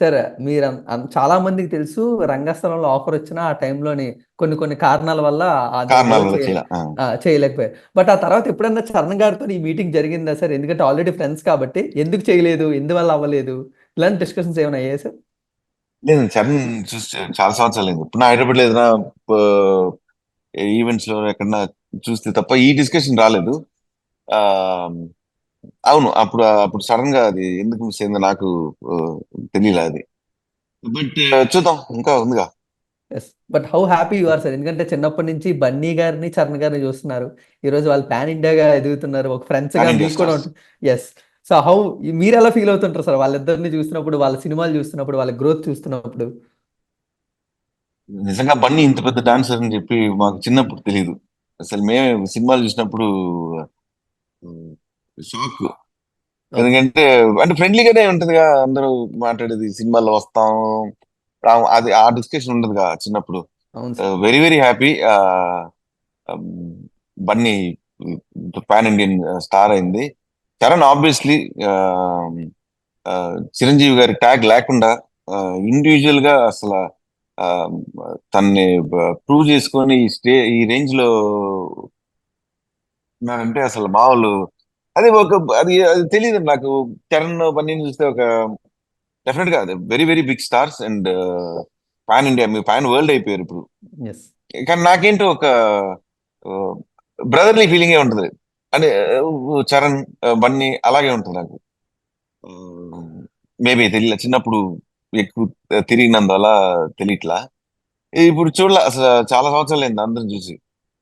సరే. చాలా మందికి తెలుసు రంగస్థలంలో ఆఫరొచ్చినా ఆ టైంలోని కొన్ని కొన్ని కారణాల వల్ల అది కారణాల హోల్డ్ వల్ల చేయలే. ఆ! చేయలేకపోయారు. బట్ ఆ తర్వాత ఎప్పుడన్నా చరణ్ గారితోని ఈ మీటింగ్ జరిగిందా సార్? ఎందుకంటే ఆల్రెడీ ఫ్రెండ్స్ కాబట్టి ఎందుకు చేయలేదు? ఎందువల్ల అవ్వలేదు? ఇలాంటి డిస్కషన్స్ ఏమైనా అయ్యాయా సార్? లేదు చరణ్ చూసి చాలా సంవత్సరాలైంది. ఇప్పుడు నా హైదరాబాద్‌లో ఏదైనా ఈవెంట్స్ లో ఎక్కడన్నా చూస్తే తప్ప ఈ డిస్కషన్ రాలేదు. ఆహ్, అవును. అప్పుడు అప్పుడు సడెన్ గా అది ఎందుకు మిస్ అయిందో నాకు తెలియలే అది. బట్ చూద్దాం, ఇంకా ఉందిగా. Yes. But how happy you are sir. ఎందుకంటే చిన్నప్పటి నుంచి బన్నీ గారిని, చరణ్ గారిని చూస్తున్నారు. ఈరోజు వాళ్ళు పాన్ ఇండియాగా ఎదుగుతున్నారు. ఒక ఫ్రెండ్స్‌గా పాన్ ఇండియా మీకు కూడా స్టార్స్. ఉంటుంది. యెస్. సో, మీరెలా ఫీల్ అవుతుంటారు సార్ వాళ్ళిద్దరిని చూసినప్పుడు, వాళ్ళ సినిమాలు చూస్తున్నప్పుడు, వాళ్ళ గ్రోత్ చూస్తున్నప్పుడు? నిజంగా బన్నీ ఇంత పెద్ద డాన్సర్ అని చెప్పి మాకు చిన్నప్పుడు తెలియదు. అసలు మేము సినిమాలు చూసినప్పుడు షాక్. ఓకే. ఎందుకంటే అంటే ఫ్రెండ్లీగానే ఉంటదిగా, అందరూ మాట్లాడేది సినిమాల్లో వస్తాం రాం, అది ఆ డిస్కషన్ ఉండదుగా చిన్నప్పుడు. అవును sir. Very very happy. Bunny pan Indian star అయింది. చరణ్ ఆబ్వియస్లీ చిరంజీవి గారి ట్యాగ్ లేకుండా ఇండివిజువల్ గా అసలు ఆ, తన్ని ప్రూవ్ చేసుకొని ఈ రేంజ్ లో ఉన్నాడంటే అసలు మామూలు. అది ఒక అది అది తెలియదు నాకు. చరణ్ బన్నీని చూస్తే ఒక డెఫినెట్ గా very very big stars and pan India, మీ పాన్ వరల్డ్ అయిపోయారు ఇప్పుడు. యెస్. కానీ నాకేంటో ఒక బ్రదర్లీ ఫీలింగే ఉంటది. అంటే చరణ్ బన్నీ అలాగే ఉంటుంది నాకు. మేబీ తెలియలే, చిన్నప్పుడు ఎక్కువ తిరిగినందువల్ల తెలియట్లా. ఇప్పుడు చూడలే అసలు, చాలా సంవత్సరాలు అయింది అందరం చూసి.